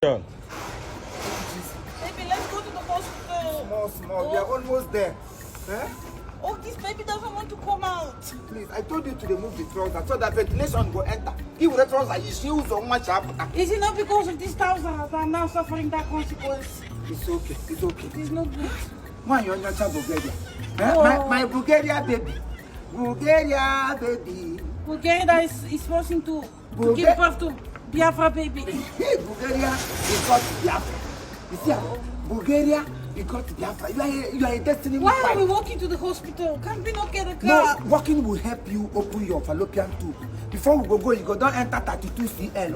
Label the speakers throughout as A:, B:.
A: Yeah.
B: Baby, let's go to the hospital.
C: Small. We are almost there. Eh?
B: Oh, this baby doesn't want to come out.
C: Please, I told you to remove the trouser so that ventilation will enter. If the trouser is used so much up.
B: Is it not because of these trousers that I'm now suffering that consequence?
C: It's okay. It's okay.
B: It's not good.
C: Why you're not Bulgaria?
B: Oh.
C: My Bulgaria baby. Bulgaria baby.
B: Bulgaria is forcing to give birth to Biafra baby.
C: Hey, Bulgaria because Biafra. You see, Bulgaria because Biafra. You are a destiny.
B: Why are we walking to the hospital? Can't we not get a car?
C: No, walking will help you open your fallopian tube. Before we go, you go don't enter 32 cl.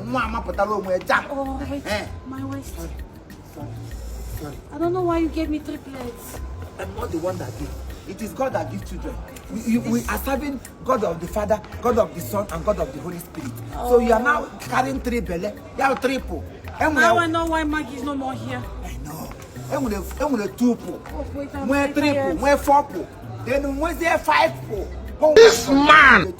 B: Oh, wait. My waist.
C: Sorry.
B: I don't know why you gave me triplets.
C: I'm not the one that gave. It is God that gives children. We are serving God of the Father, God of the Son, and God of the Holy Spirit. So you are now carrying 3 belly. You have 3 po.
B: Now I know why Maggie is no more here.
C: I know. I'm gonna 2 po.
B: Oh, wait, I'm
C: When 3 po.
B: tired.
C: When 4 po. Then when there 5 po.
A: This man!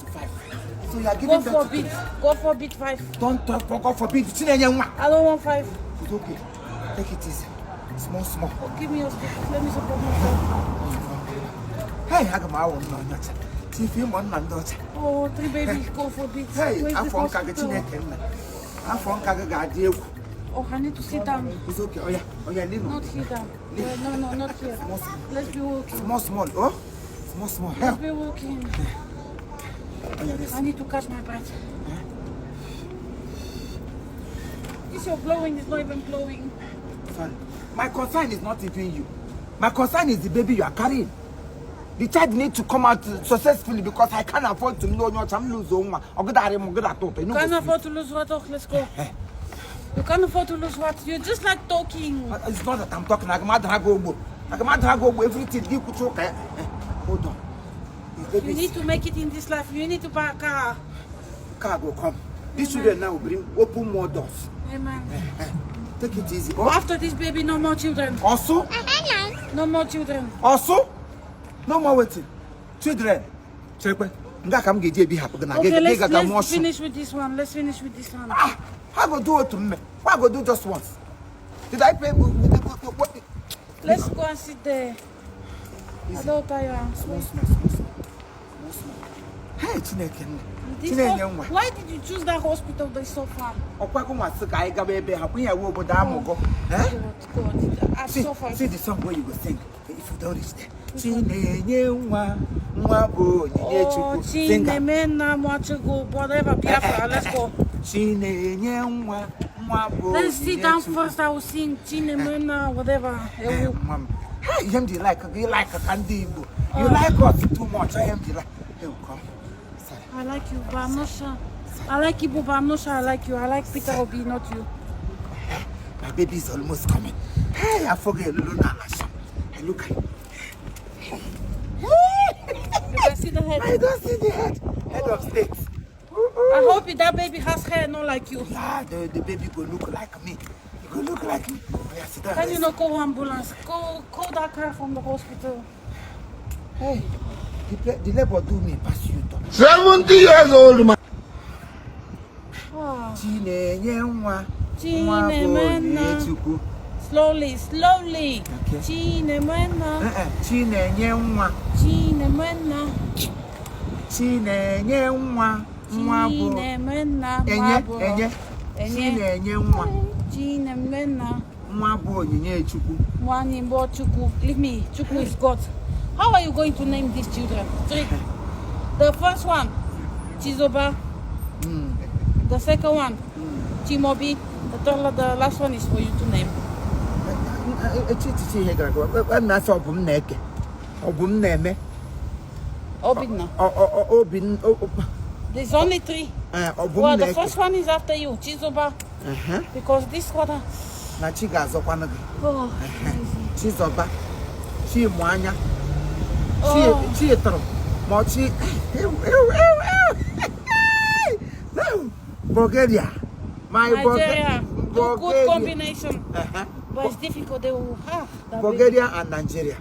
C: So you are giving
B: Go for bit. Go for bit 5.
C: Don't talk for God forbid.
B: I don't want 5.
C: It's okay. Take it easy. Small.
B: Oh, give me your stick. Let me support myself.
C: Hey, I got my own nut. If you want my daughter.
B: Oh, 3 babies go for bits.
C: Hey,
B: Where's
C: I'm
B: the
C: from
B: hospital?
C: Kagachi. I'm from Kagaji.
B: Oh, I need to sit down.
C: It's okay. Oh yeah, Lino.
B: Not here down. No, not here. Let's be walking.
C: Small. Oh, small.
B: Let's
C: Help.
B: be walking.
C: Oh yeah, this.
B: I need to catch my breath. This your blowing is not even blowing.
C: Sorry. My concern is not even you. My concern is the baby you are carrying. The child needs to come out successfully because I can't afford to know your time lose one.
B: Can't afford to lose what? Oh, let's go. You can't afford to lose what? You're just like talking.
C: It's not that I'm talking. I can go everything. Hold on.
B: You need to make it in this life. You need to buy a car.
C: Car will come. These children now will bring open more doors.
B: Amen.
C: Take it easy. Oh.
B: After this baby, no more children.
C: Also?
B: No more children.
C: Also? No more waiting. Children. Okay,
B: let's finish with this one. Let's finish with this one.
C: How go do it to me? Why go do just once? Did I pay?
B: Let's go and sit there. I don't tire.
C: Small. Hey,
B: Why did you choose that hospital that's so far?
C: God.
B: So far.
C: See the song where you go sing if you don't reach there.
B: Oh,
C: Sing
B: whatever, Biafra, let's go. Let's sit down first, I will sing Chinemena, whatever.
C: Hey, you like a candy. You like us too much. I am like. Come.
B: I like you, but I'm not sure. I like Igbo, but I'm not sure I like you. I like Peter Obi, not you.
C: My baby is almost coming. Hey, I forget Luna. Hey, look.
B: You can see the head.
C: I don't see the head. Head of state.
B: I hope that baby has hair, not like you.
C: Yeah, the baby will look like me. He will look like me. Oh, yeah, sit down.
B: Can you not call ambulance? Call that car from the hospital.
C: Hey, the labor do me pass you.
A: 70 years old man.
B: Oh. Slowly.
C: Okay.
B: Chinemena.
C: Chinemena.
B: Leave me. Chukwu is God. How are you going to name these children? 3. The first one, Chizoba. The second one, Chimobi. The last one is for you to name. Obinna. There's only 3. Well, the first one is after you, Chizoba. Because this water. Oh,
C: Chizoba. Chimwanya. Bulgaria.
B: Nigeria. Good combination. But it's difficult. They will have that
C: Bulgaria and Nigeria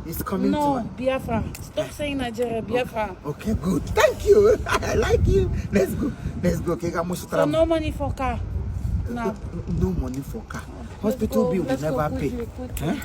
C: is coming
B: no,
C: to
B: Biafra. Stop saying Nigeria, Biafra.
C: Okay, good. Thank you. I like you. Let's go. Okay,
B: So no money for car. Now.
C: No money for car. Hospital bill will
B: Let's go
C: never pay.
B: quickly.
C: Huh?